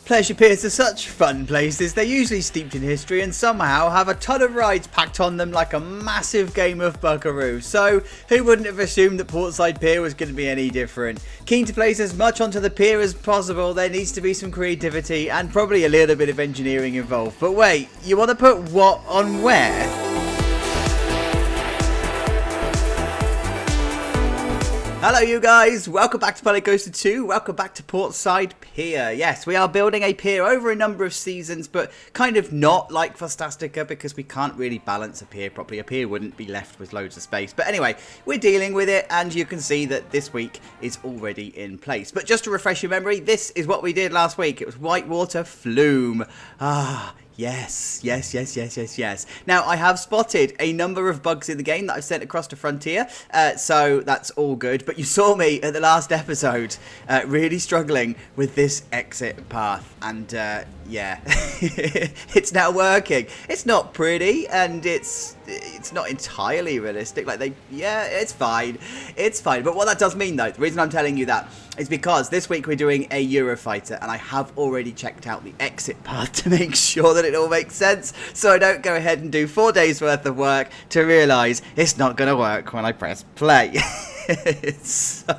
Pleasure piers are such fun places. They're usually steeped in history and somehow have a ton of rides packed on them like a massive game of Buckaroo. So who wouldn't have assumed that Portside Pier was going to be any different? Keen to place as much onto the pier as possible, there needs to be some creativity and probably a little bit of engineering involved. But wait, you want to put what on where? Hello you guys, welcome back to Planet Coaster 2, welcome back to Portside Pier. Yes, we are building a pier over a number of seasons, but kind of not like Fantastica because we can't really balance a pier properly. A pier wouldn't be left with loads of space. But anyway, we're dealing with it and you can see that this week is already in place. But just to refresh your memory, this is what we did last week. It was Whitewater Flume. Yes. Now, I have spotted a number of bugs in the game that I've sent across to Frontier, so that's all good. But you saw me at the last episode really struggling with this exit path, and yeah, it's now working. It's not pretty, and it's not entirely realistic. It's fine. It's fine. But what that does mean, though, the reason I'm telling you that is because this week we're doing a Eurofighter, and I have already checked out the exit path to make sure that it all makes sense, so I don't go ahead and do 4 days worth of work to realise it's not going to work when I press play. So,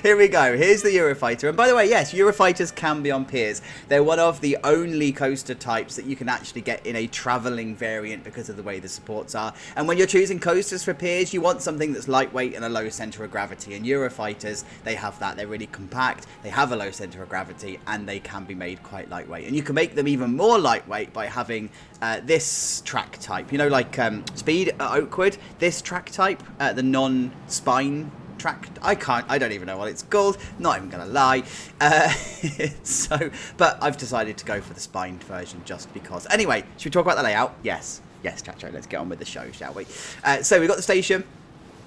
here we go. Here's the Eurofighter. And by the way, yes, Eurofighters can be on piers. They're one of the only coaster types that you can actually get in a travelling variant because of the way the supports are. And when you're choosing coasters for piers, you want something that's lightweight and a low centre of gravity. And Eurofighters, they have that. They're really compact, they have a low centre of gravity, and they can be made quite lightweight. And you can make them even more lightweight by having this track type. You know, like Speed at Oakwood, this track type, the non-spine track, I don't even know what it's called, not even gonna lie. But I've decided to go for the spined version just because. Anyway, should we talk about the layout? Yes, Chacho, let's get on with the show, shall we? So we've got the station.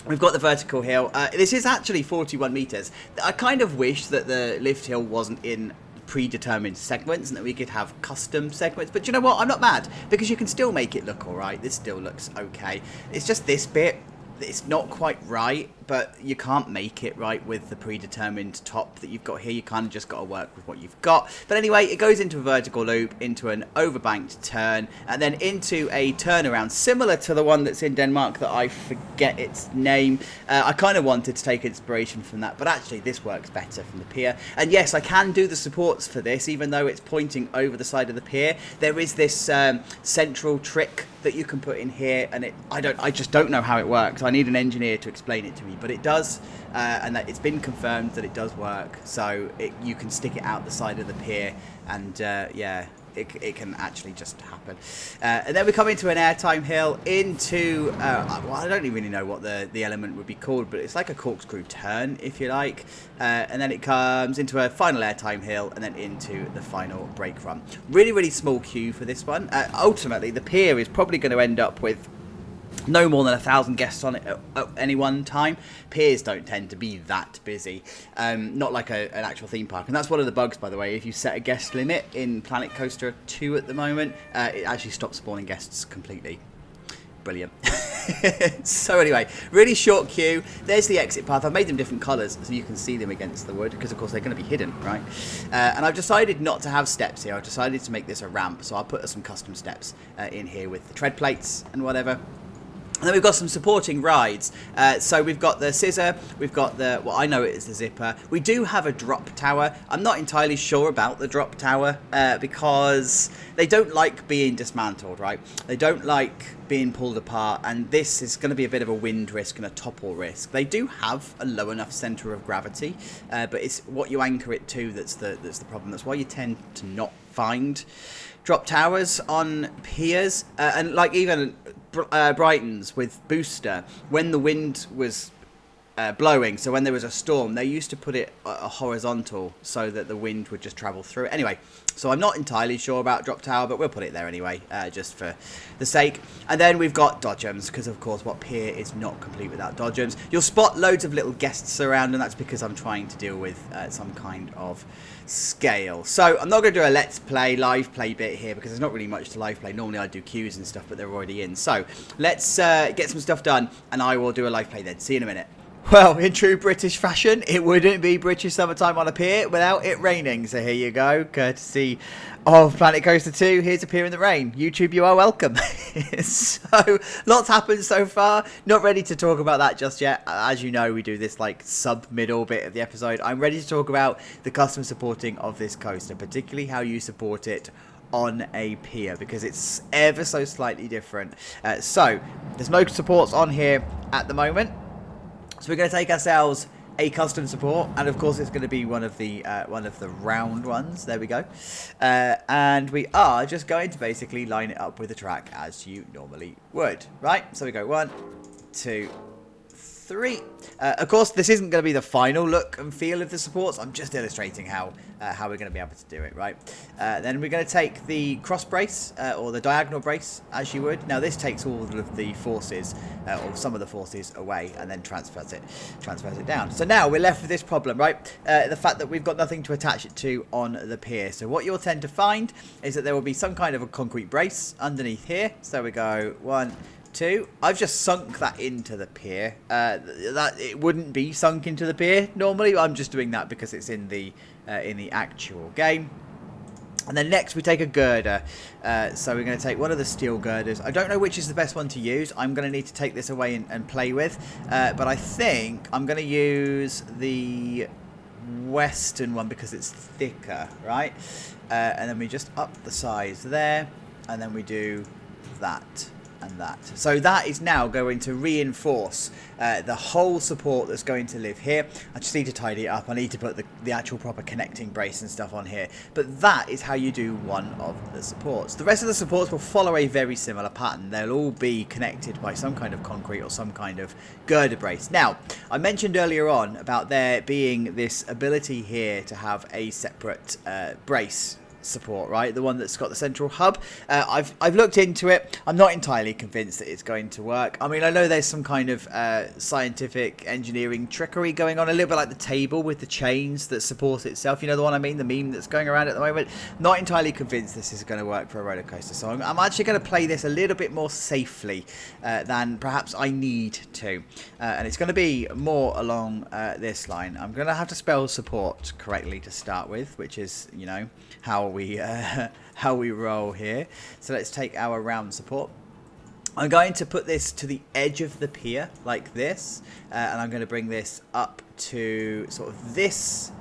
We've got the vertical hill. This is actually 41 metres. I kind of wish that the lift hill wasn't in predetermined segments and that we could have custom segments. But you know what? I'm not mad because you can still make it look alright. This still looks okay. It's just this bit. It's not quite right, but you can't make it right with the predetermined top that you've got here. You kind of just got to work with what you've got. But anyway, it goes into a vertical loop, into an overbanked turn, and then into a turnaround similar to the one that's in Denmark that I forget its name. I kind of wanted to take inspiration from that, but actually this works better from the pier. And yes, I can do the supports for this, even though it's pointing over the side of the pier. There is this central trick that you can put in here, and I just don't know how it works. I need an engineer to explain it to me, but it does, and that it's been confirmed that it does work. So you can stick it out the side of the pier, and yeah, it can actually just happen. And then we come into an airtime hill into well, I don't even really know what the element would be called, but it's like a corkscrew turn, if you like. And then it comes into a final airtime hill, and then into the final brake run. Really small queue for this one. Ultimately, the pier is probably going to end up with no more than 1,000 guests on it at any one time. Piers don't tend to be that busy, not like an actual theme park. And that's one of the bugs, by the way. If you set a guest limit in Planet Coaster 2 at the moment, it actually stops spawning guests completely. Brilliant. So anyway, really short queue. There's the exit path. I've made them different colours so you can see them against the wood, because of course they're going to be hidden, right? And I've decided not to have steps here. I've decided to make this a ramp, so I'll put some custom steps in here with the tread plates and whatever. And then we've got some supporting rides. So we've got the Scizzor, we've got the, well, I know it is the Zipper. We do have a drop tower. I'm not entirely sure about the drop tower because they don't like being dismantled, right? They don't like being pulled apart, and this is going to be a bit of a wind risk and a topple risk. They do have a low enough centre of gravity, but it's what you anchor it to that's the problem. That's why you tend to not find drop towers on piers, and like even Brighton's with Booster, when the wind was blowing, so when there was a storm, they used to put it a horizontal so that the wind would just travel through it. Anyway, so I'm not entirely sure about drop tower, but we'll put it there anyway, just for the sake. And then we've got dodgems, because of course what pier is not complete without dodgems. You'll spot loads of little guests around, and that's because I'm trying to deal with some kind of scale. So I'm not going to do a let's play live play bit here because there's not really much to live play. Normally I do queues and stuff, but they're already in. So let's get some stuff done, and I will do a live play then. See you in a minute. Well, in true British fashion, it wouldn't be British summertime on a pier without it raining. So here you go, courtesy of Planet Coaster 2. Here's a pier in the rain. YouTube, you are welcome. So, lots happened so far. Not ready to talk about that just yet. As you know, we do this like sub-middle bit of the episode. I'm ready to talk about the custom supporting of this coaster, particularly how you support it on a pier, because it's ever so slightly different. So, there's no supports on here at the moment. So we're going to take ourselves a custom support, and of course it's going to be one of the round ones. There we go. And we are just going to basically line it up with the track as you normally would, right? So we go 1, 2, 3. Of course, this isn't going to be the final look and feel of the supports. I'm just illustrating how we're going to be able to do it, right? Then we're going to take the cross brace, or the diagonal brace, as you would. Now, this takes all of the forces, or some of the forces away, and then transfers it down. So now we're left with this problem, right? The fact that we've got nothing to attach it to on the pier. So what you'll tend to find is that there will be some kind of a concrete brace underneath here. So we go 1, 2. I've just sunk that into the pier. That it wouldn't be sunk into the pier normally. I'm just doing that because it's in the actual game. And then next we take a girder. So we're going to take one of the steel girders. I don't know which is the best one to use. I'm going to need to take this away and play with. But I think I'm going to use the western one because it's thicker, right? And then we just up the size there. And then we do that. And that. So that is now going to reinforce the whole support that's going to live here. I just need to tidy it up. I need to put the actual proper connecting brace and stuff on here. But that is how you do one of the supports. The rest of the supports will follow a very similar pattern. They'll all be connected by some kind of concrete or some kind of girder brace. Now, I mentioned earlier on about there being this ability here to have a separate brace support, right? The one that's got the central hub. I've looked into it. I'm not entirely convinced that it's going to work. I mean, I know there's some kind of scientific engineering trickery going on, a little bit like the table with the chains that support itself. You know the one I mean? The meme that's going around at the moment. Not entirely convinced this is going to work for a roller coaster. So I'm actually going to play this a little bit more safely than perhaps I need to. And it's going to be more along this line. I'm going to have to spell support correctly to start with, which is, you know, how we roll here. So let's take our round support. I'm going to put this to the edge of the pier like this, and I'm going to bring this up to sort of this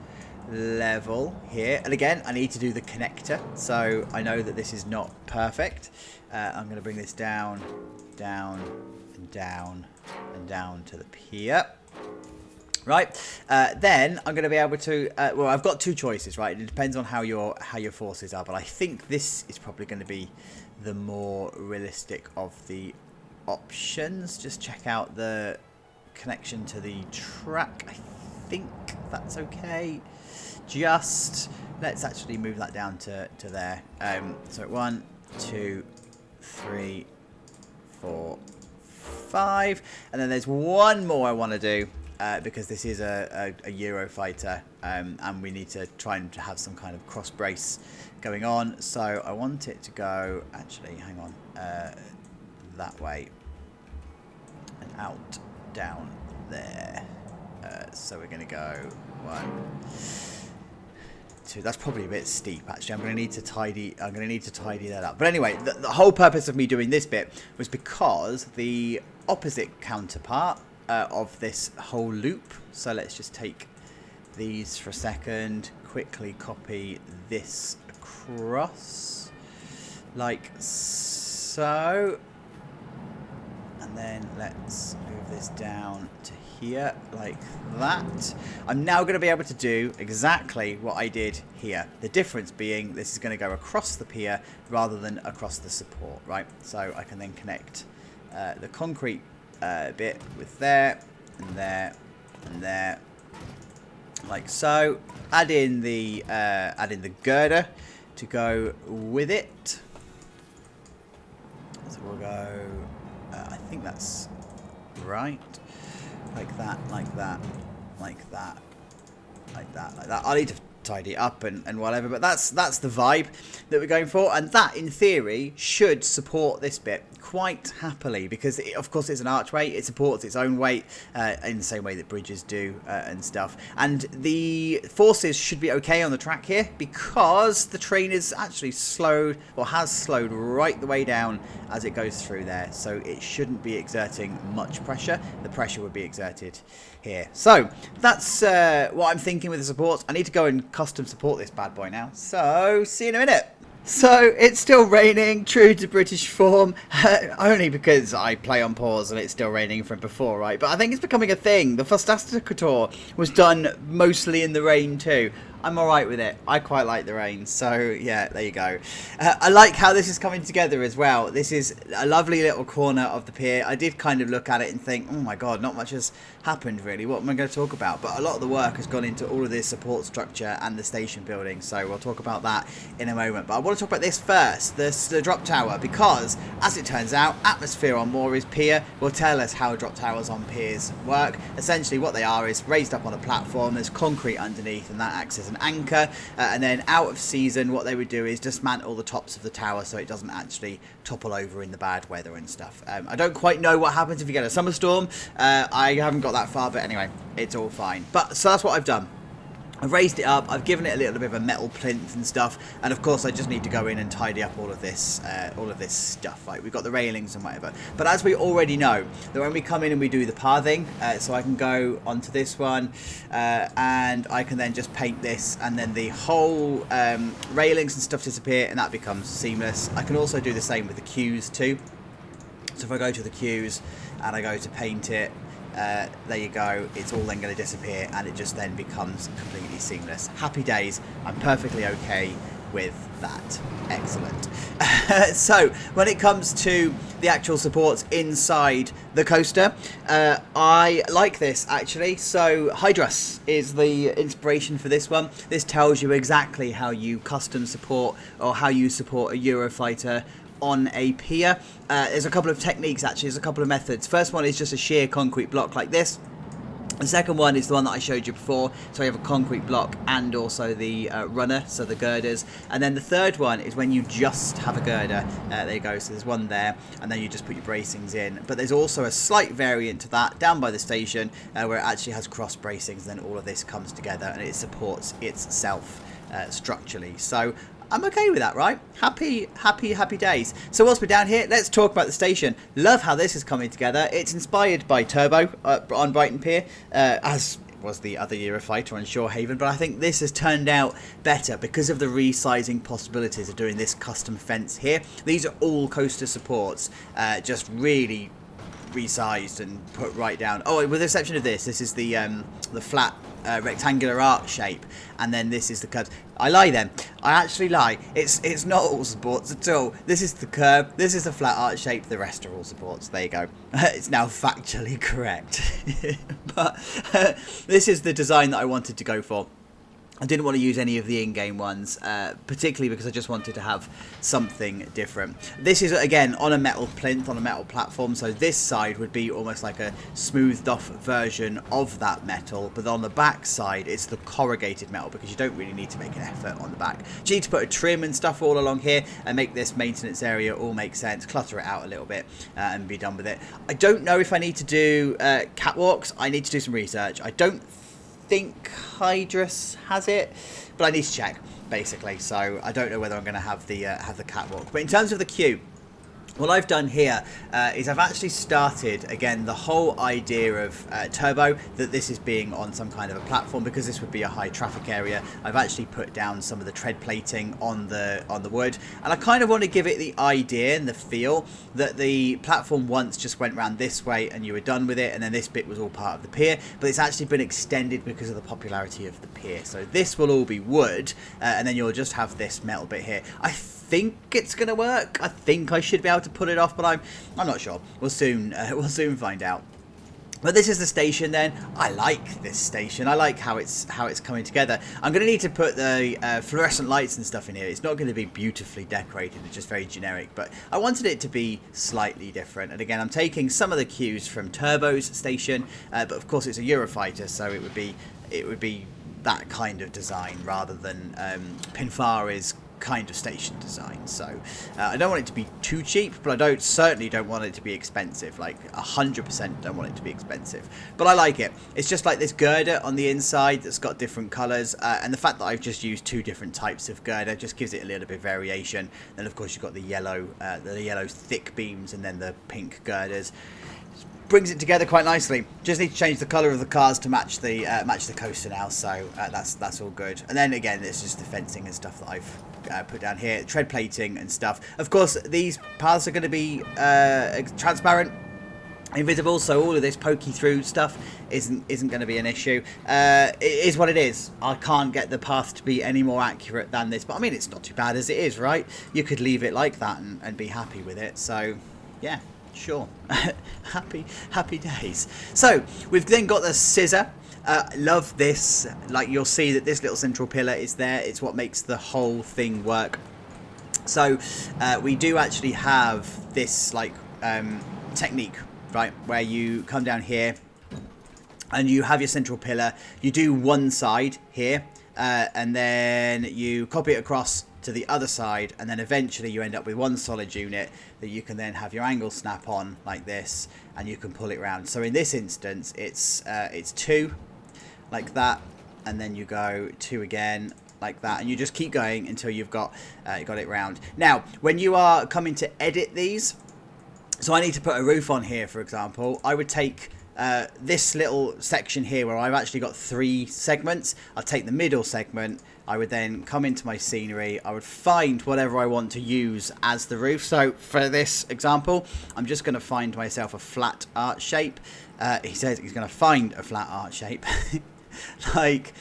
level here. And again, I need to do the connector, so I know that this is not perfect. I'm going to bring this down, down, and down, and down to the pier. Right, then I'm going to be able to, well, I've got two choices, right? It depends on how your forces are, but I think this is probably going to be the more realistic of the options. Just check out the connection to the track. I think that's okay. Just, let's actually move that down to there. So 1, 2, 3, 4, 5, and then there's one more I want to do. Because this is a Eurofighter, and we need to try and have some kind of cross brace going on. So I want it to go, actually, hang on, that way and out, down there. So we're going to go 1, 2. That's probably a bit steep, actually. I'm going to need to tidy that up. But anyway, the whole purpose of me doing this bit was because the opposite counterpart of this whole loop. So let's just take these for a second, quickly copy this across like so, and then let's move this down to here like that. I'm now going to be able to do exactly what I did here. The difference being this is going to go across the pier rather than across the support, right? So I can then connect the concrete bit with there and there and there like so. Add in the girder to go with it. So we'll go I think that's right, like that, like that, like that, like that, like that. I'll need to tidy it up and whatever, but that's the vibe that we're going for, and that in theory should support this bit quite happily, because of course it's an archway, it supports its own weight in the same way that bridges do and stuff. And the forces should be okay on the track here, because the train is actually slowed, or has slowed right the way down as it goes through there. So it shouldn't be exerting much pressure. The pressure would be exerted here. So that's what I'm thinking with the supports. I need to go and custom support this bad boy now. So see you in a minute. So it's still raining, true to British form, only because I play on pause and it's still raining from before, right? But I think it's becoming a thing. The Fostasticator was done mostly in the rain too. I'm alright with it. I quite like the rain. So yeah, there you go. I like how this is coming together as well. This is a lovely little corner of the pier. I did kind of look at it and think, oh my god, not much has happened really. What am I going to talk about? But a lot of the work has gone into all of this support structure and the station building. So we'll talk about that in a moment. But I want to talk about this first, the drop tower, because as it turns out, atmosphere on Moore's Pier will tell us how drop towers on piers work. Essentially what they are is raised up on a platform, there's concrete underneath, and that acts as an anchor, and then out of season what they would do is dismantle the tops of the tower so it doesn't actually topple over in the bad weather and stuff. I don't quite know what happens if you get a summer storm. I haven't got that far, but anyway, it's all fine. But so that's what I've done. I've raised it up, I've given it a little bit of a metal plinth and stuff, and of course I just need to go in and tidy up all of this stuff. Like we've got the railings and whatever. But as we already know, that when we come in and we do the pathing, so I can go onto this one, and I can then just paint this, and then the whole railings and stuff disappear, and that becomes seamless. I can also do the same with the queues too. So if I go to the queues and I go to paint it, there you go, it's all then going to disappear and it just then becomes completely seamless. Happy days. I'm perfectly okay with that. Excellent. So when it comes to the actual supports inside the coaster, I like this actually. So Hydrus is the inspiration for this one. This tells you exactly how you custom support, or how you support a Eurofighter on a pier. There's a couple of techniques actually, there's a couple of methods. First one is just a sheer concrete block like this. The second one is the one that I showed you before, so you have a concrete block and also the runner, so the girders. And then the third one is when you just have a girder. There you go, so there's one there, and then you just put your bracings in. But there's also a slight variant to that down by the station, where it actually has cross bracings, and then all of this comes together and it supports itself structurally. So I'm okay with that, right? Happy days. So whilst we're down here, let's talk about the station. Love how this is coming together. It's inspired by Turbo on Brighton Pier, as was the other Eurofighter on Shorehaven, but I think this has turned out better because of the resizing possibilities of doing this custom fence here. These are all coaster supports, just really resized and put right down. Oh, with the exception of this is the flat rectangular arc shape, and then this is the curves. I lie then. I actually lie. It's not all supports at all. This is the curve, this is the flat arch shape, the rest are all supports. There you go. It's now factually correct. But this is the design that I wanted to go for. I didn't want to use any of the in-game ones, particularly because I just wanted to have something different. This is, again, on a metal plinth, on a metal platform, so this side would be almost like a smoothed off version of that metal, but on the back side, it's the corrugated metal, because you don't really need to make an effort on the back. You need to put a trim and stuff all along here, and make this maintenance area all make sense, clutter it out a little bit, and be done with it. I don't know if I need to do catwalks. I need to do some research. I don't think Hydrus has it, but I need to check basically, so I don't know whether I'm going to have the catwalk. But in terms of the queue, what I've done here is I've actually started, again, the whole idea of Turbo, that this is being on some kind of a platform, because this would be a high traffic area. I've actually put down some of the tread plating on the wood, and I kind of want to give it the idea and the feel that the platform once just went round this way and you were done with it, and then this bit was all part of the pier, but it's actually been extended because of the popularity of the pier. So this will all be wood, and then you'll just have this metal bit here. I think it's gonna work. I think I should be able to pull it off, but I'm not sure. We'll soon find out. But this is the station then. I like this station. I like how it's coming together. I'm going to need to put the fluorescent lights and stuff in here. It's not going to be beautifully decorated. It's just very generic. But I wanted it to be slightly different. And again, I'm taking some of the cues from Turbo's station. But of course, it's a Eurofighter, so it would be that kind of design rather than Pinfari's kind of station design. So I don't want it to be too cheap, but I certainly don't want it to be expensive. Like 100% don't want it to be expensive. But I like it. It's just like this girder on the inside that's got different colours, and the fact that I've just used 2 different types of girder just gives it a little bit of variation. Then of course you've got the yellow thick beams, and then the pink girders. Brings it together quite nicely. Just need to change the colour of the cars to match the coaster now, so that's all good. And then again, it's just the fencing and stuff that I've put down here, tread plating and stuff. Of course, these paths are going to be transparent, invisible, so all of this pokey through stuff isn't going to be an issue. It is what it is. I can't get the path to be any more accurate than this, but I mean, it's not too bad as it is, right? You could leave it like that and be happy with it. So yeah. Sure. happy days. So we've then got the Scizzor. Love this. Like, you'll see that this little central pillar is there. It's what makes the whole thing work. So we do actually have this like technique, right, where you come down here and you have your central pillar. You do one side here, and then you copy it across to the other side, and then eventually you end up with one solid unit that you can then have your angle snap on like this, and you can pull it around. So in this instance, it's 2 like that, and then you go 2 again like that, and you just keep going until you've got it round. Now, when you are coming to edit these, so I need to put a roof on here, for example, I would take this little section here where I've actually got 3 segments. I'll take the middle segment. I would then come into my scenery. I would find whatever I want to use as the roof. So for this example, I'm just going to find myself a flat art shape. He says he's going to find a flat art shape. Like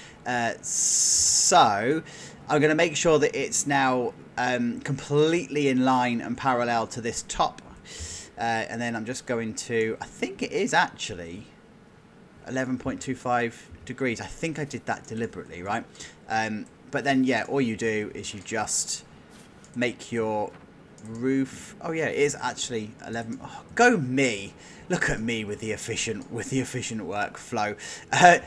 so. I'm going to make sure that it's now completely in line and parallel to this top. And then I'm just going to, I think it is actually 11.25 degrees. I think I did that deliberately, right? But then, yeah, all you do is you just make your roof. Oh yeah, it is actually 11. Oh, go me! Look at me with the efficient workflow.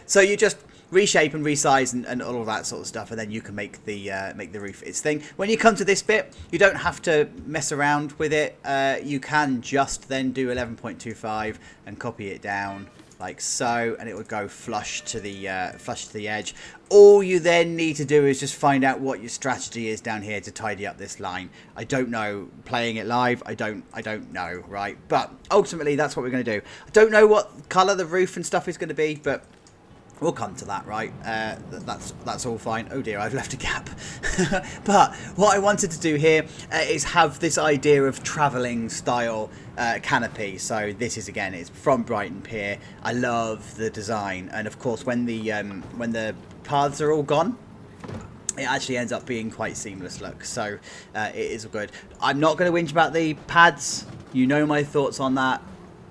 So you just reshape and resize and all of that sort of stuff, and then you can make the roof its thing. When you come to this bit, you don't have to mess around with it. You can just then do 11.25 and copy it down like so, and it would go flush to the edge. All you then need to do is just find out what your strategy is down here to tidy up this line. I don't know, playing it live, I don't know, right? But ultimately, that's what we're going to do. I don't know what colour the roof and stuff is going to be, but we'll come to that, right? That's all fine. Oh dear, I've left a gap. But what I wanted to do here is have this idea of travelling style canopy. So this is, again, it's from Brighton Pier. I love the design, and of course when the paths are all gone, it actually ends up being quite seamless look. So it is good. I'm not going to whinge about the pads. You know my thoughts on that.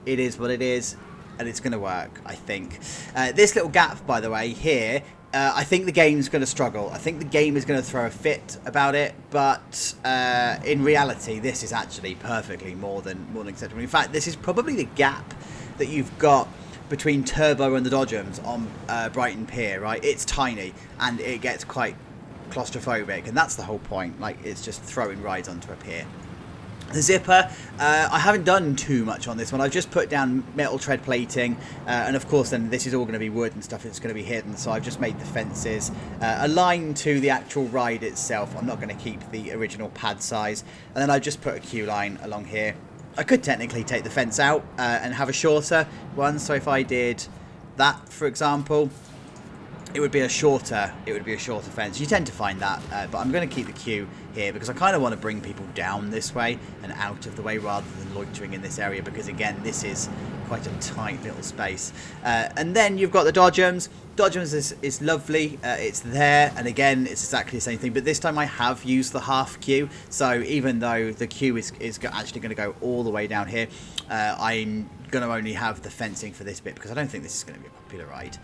It is what it is. And it's going to work, I think. This little gap, by the way, here, I think the game's going to struggle. I think the game is going to throw a fit about it, but in reality, this is actually perfectly more than acceptable. In fact, this is probably the gap that you've got between Turbo and the Dodgems on Brighton Pier, right? It's tiny, and it gets quite claustrophobic, and that's the whole point. Like, it's just throwing rides onto a pier. The zipper, I haven't done too much on this one. I've just put down metal tread plating, and of course then this is all going to be wood and stuff. It's going to be hidden, so I've just made the fences aligned to the actual ride itself. I'm not going to keep the original pad size, and then I've just put a queue line along here. I could technically take the fence out and have a shorter one, so if I did that, for example, it would be a shorter fence. You tend to find that, but I'm going to keep the queue here because I kind of want to bring people down this way and out of the way rather than loitering in this area, because again, this is quite a tight little space. And then you've got the Dodgems. Dodgems is lovely. It's there, and again, it's exactly the same thing, but this time I have used the half queue. So even though the queue is actually going to go all the way down here, I'm going to only have the fencing for this bit because I don't think this is going to be a popular ride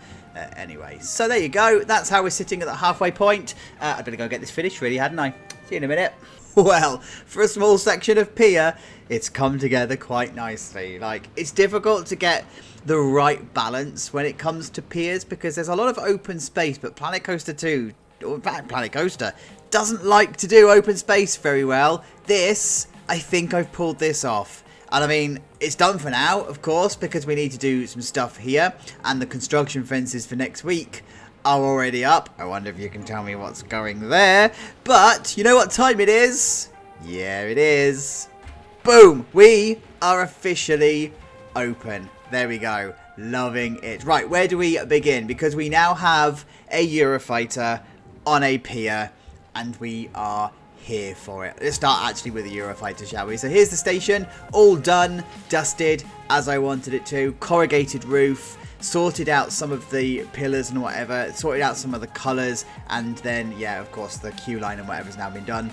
anyway. So there you go. That's how we're sitting at the halfway point. I'd better go get this finished, really, hadn't I? See you in a minute. Well, for a small section of Pier, it's come together quite nicely. Like, it's difficult to get the right balance when it comes to piers because there's a lot of open space, but Planet Coaster 2, or in fact Planet Coaster, doesn't like to do open space very well. This, I think I've pulled this off. And I mean, it's done for now, of course, because we need to do some stuff here. And the construction fences for next week are already up. I wonder if you can tell me what's going there. But you know what time it is? Yeah, it is. Boom! We are officially open. There we go. Loving it. Right, where do we begin? Because we now have a Eurofighter on a pier, and we are here for it. Let's start actually with the Eurofighter, shall we? So here's the station, all done, dusted as I wanted it to, corrugated roof, sorted out some of the pillars and whatever, sorted out some of the colours, and then, yeah, of course, the queue line and whatever's now been done.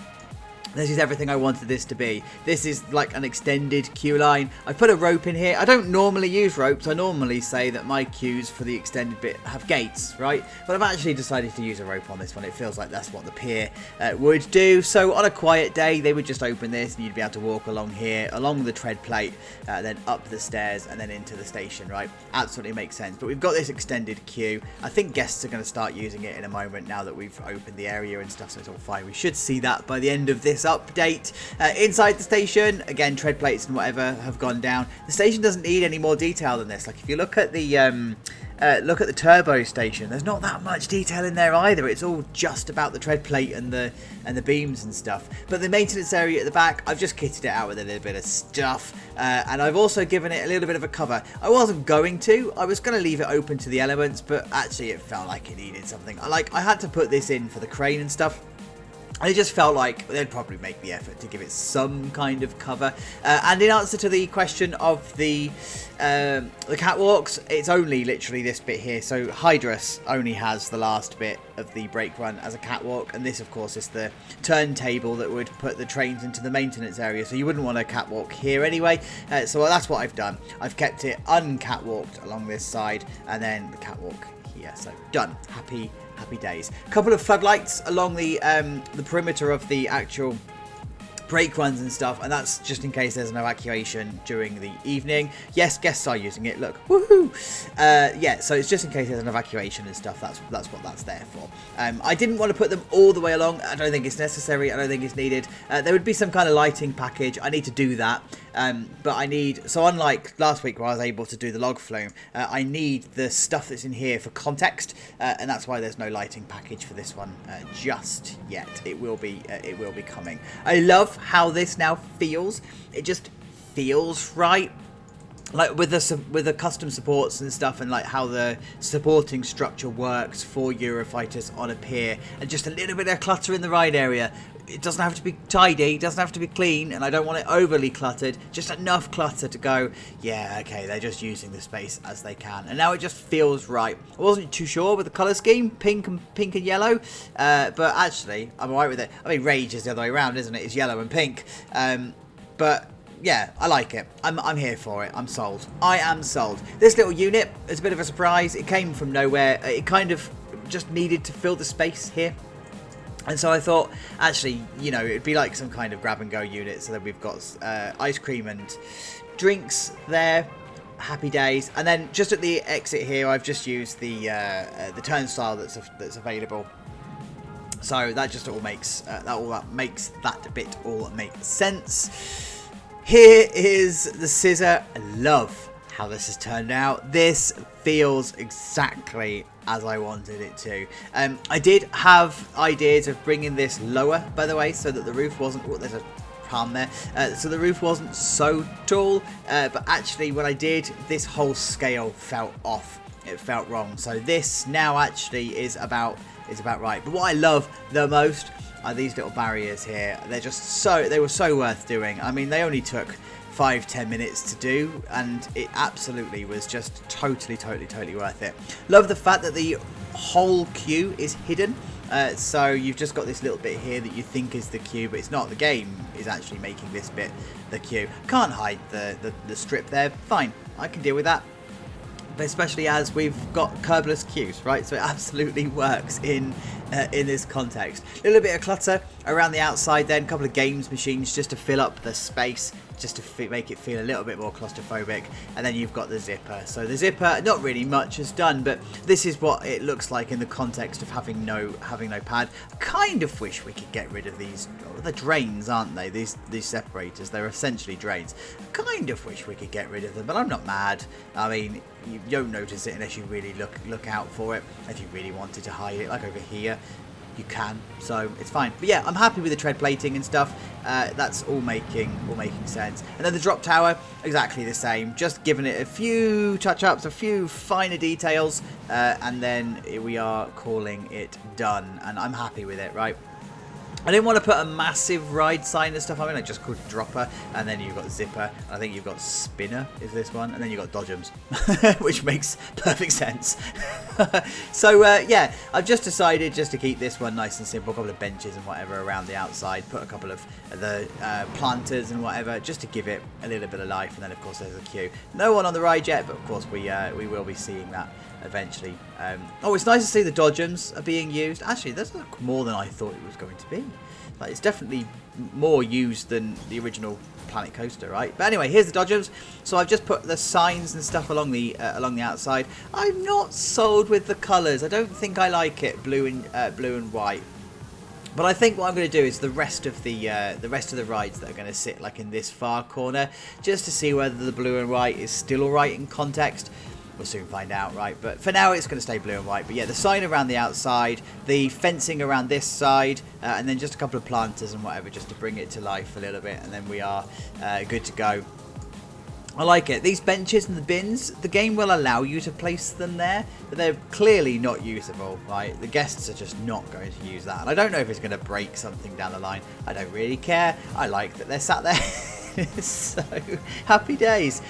This is everything I wanted this to be. This is like an extended queue line. I put a rope in here. I don't normally use ropes. I normally say that my queues for the extended bit have gates, right? But I've actually decided to use a rope on this one. It feels like that's what the pier would do. So on a quiet day, they would just open this and you'd be able to walk along here, along the tread plate, then up the stairs and then into the station, right? Absolutely makes sense. But we've got this extended queue. I think guests are going to start using it in a moment now that we've opened the area and stuff, so it's all fine. We should see that by the end of this update. Inside the station, again, tread plates and whatever have gone down. The station doesn't need any more detail than this. Like if you look at the turbo station, there's not that much detail in there either. It's all just about the tread plate and the beams and stuff. But the maintenance area at the back, I've just kitted it out with a little bit of stuff, and I've also given it a little bit of a cover. I wasn't going to. I was going to leave it open to the elements, but actually it felt like it needed something. I had to put this in for the crane and stuff. I just felt like they'd probably make the effort to give it some kind of cover. And in answer to the question of the catwalks, it's only literally this bit here. So Hydrus only has the last bit of the brake run as a catwalk. And this, of course, is the turntable that would put the trains into the maintenance area. So you wouldn't want a catwalk here anyway. So that's what I've done. I've kept it uncatwalked along this side and then the catwalk here. So done. Happy days. A couple of floodlights along the perimeter of the actual brake runs and stuff, and that's just in case there's an evacuation during the evening. Yes, guests are using it. Look, woohoo! Yeah, so it's just in case there's an evacuation and stuff. That's what that's there for. I didn't want to put them all the way along. I don't think it's necessary. I don't think it's needed. There would be some kind of lighting package. I need to do that. But I need, so unlike last week where I was able to do the log flume, I need the stuff that's in here for context, and that's why there's no lighting package for this one just yet. It will be coming. I love how this now feels. It just feels right. Like with the custom supports and stuff, and like how the supporting structure works for Eurofighters on a pier, and just a little bit of clutter in the ride area. It doesn't have to be tidy, it doesn't have to be clean, and I don't want it overly cluttered. Just enough clutter to go, yeah, okay, they're just using the space as they can. And now it just feels right. I wasn't too sure with the colour scheme, pink and yellow, but actually, I'm alright with it. I mean, Rage is the other way around, isn't it? It's yellow and pink. But yeah, I like it. I'm here for it. I'm sold. I am sold. This little unit is a bit of a surprise. It came from nowhere. It kind of just needed to fill the space here. And so I thought, actually, you know, it'd be like some kind of grab-and-go unit. So that we've got ice cream and drinks there. Happy days. And then just at the exit here, I've just used the turnstile that's available. So that just all makes that bit all make sense. Here is the Scizzor. I love how this has turned out. This feels exactly as I wanted it to. I did have ideas of bringing this lower, by the way, so that the roof wasn't... Oh, there's a palm there. So the roof wasn't so tall, but actually when I did, this whole scale felt off. It felt wrong. So this now actually is about right. But what I love the most are these little barriers here. They're just they were so worth doing. I mean, they only took 5-10 minutes to do, and it absolutely was just totally worth it. Love the fact that the whole queue is hidden. So you've just got this little bit here that you think is the queue, but it's not. The game is actually making this bit the queue. Can't hide the strip there. Fine, I can deal with that. But especially as we've got curbless queues, right? So it absolutely works in in this context. A little bit of clutter around the outside then, a couple of games machines just to fill up the space, just to make it feel a little bit more claustrophobic. And then you've got the zipper. So the zipper, not really much is done, but this is what it looks like in the context of having no pad. I kind of wish we could get rid of these, the drains, aren't they? These separators, they're essentially drains. Kind of wish we could get rid of them, but I'm not mad. I mean, you don't notice it unless you really look out for it. If you really wanted to hide it, like over here, you can, so it's fine. But yeah, I'm happy with the tread plating and stuff. That's all making sense. And then the drop tower, exactly the same, just giving it a few touch-ups, a few finer details, and then we are calling it done, and I'm happy with it, right? I didn't want to put a massive ride sign and stuff. I mean, I just called it dropper, and then you've got zipper, and I think you've got spinner is this one, and then you've got dodgems, which makes perfect sense. So yeah, I've just decided just to keep this one nice and simple, a couple of benches and whatever around the outside, put a couple of the planters and whatever, just to give it a little bit of life, and then of course there's a queue. No one on the ride yet, but of course we will be seeing that eventually. Oh, it's nice to see the dodgems are being used. Actually, that's more than I thought it was going to be. Like, it's definitely more used than the original Planet Coaster, right? But anyway, here's the dodgems. So I've just put the signs and stuff along the outside. I'm not sold with the colours. I don't think I like it, blue and white. But I think what I'm going to do is the rest of the rides that are going to sit like in this far corner, just to see whether the blue and white is still alright in context. We'll soon find out, right? But for now, it's going to stay blue and white. But yeah, the sign around the outside, the fencing around this side, and then just a couple of planters and whatever, just to bring it to life a little bit. And then we are good to go. I like it. These benches and the bins, the game will allow you to place them there, but they're clearly not usable, right? The guests are just not going to use that. And I don't know if it's going to break something down the line. I don't really care. I like that they're sat there. So happy days.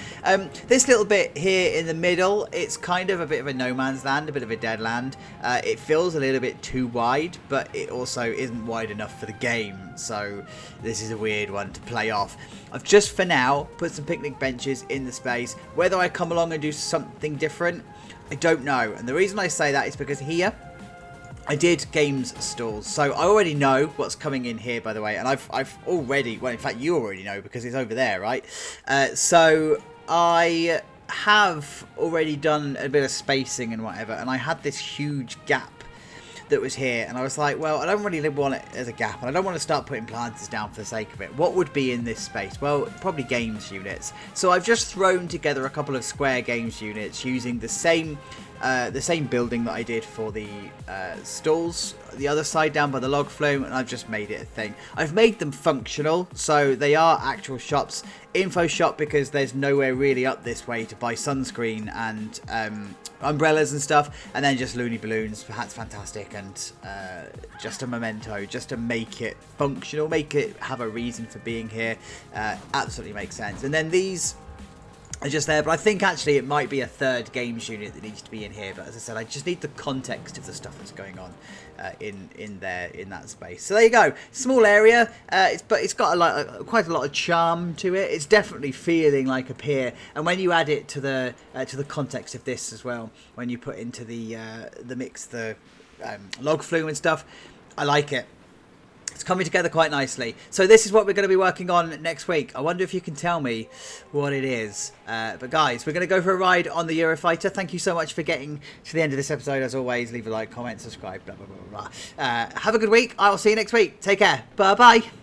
This little bit here in the middle, it's kind of a bit of a no man's land, a bit of a dead land. It feels a little bit too wide, but it also isn't wide enough for the game, so this is a weird one to play off. I've just for now put some picnic benches in the space. Whether I come along and do something different, I don't know. And the reason I say that is because here I did games stalls, so I already know what's coming in here, by the way, and I've already, well, in fact, you already know because it's over there, right? So I have already done a bit of spacing and whatever, and I had this huge gap that was here, and I was like, well, I don't really want it as a gap, and I don't want to start putting planters down for the sake of it. What would be in this space? Well, probably games units. So I've just thrown together a couple of square games units using the same building that I did for the stalls, the other side down by the log flume, and I've just made it a thing. I've made them functional, so they are actual shops. Info shop because there's nowhere really up this way to buy sunscreen and umbrellas and stuff, and then just loony balloons, perhaps fantastic, and just a memento, just to make it functional, make it have a reason for being here. Absolutely makes sense. And then these are just there, but I think actually it might be a third games unit that needs to be in here. But as I said, I just need the context of the stuff that's going on in that space. So there you go, small area, but it's got quite a lot of charm to it. It's definitely feeling like a pier, and when you add it to the context of this as well, when you put into the mix the log flume and stuff, I like it. It's coming together quite nicely. So this is what we're going to be working on next week. I wonder if you can tell me what it is. But guys, we're going to go for a ride on the Eurofighter. Thank you so much for getting to the end of this episode. As always, leave a like, comment, subscribe, blah, blah, blah, blah. Have a good week. I will see you next week. Take care. Bye-bye.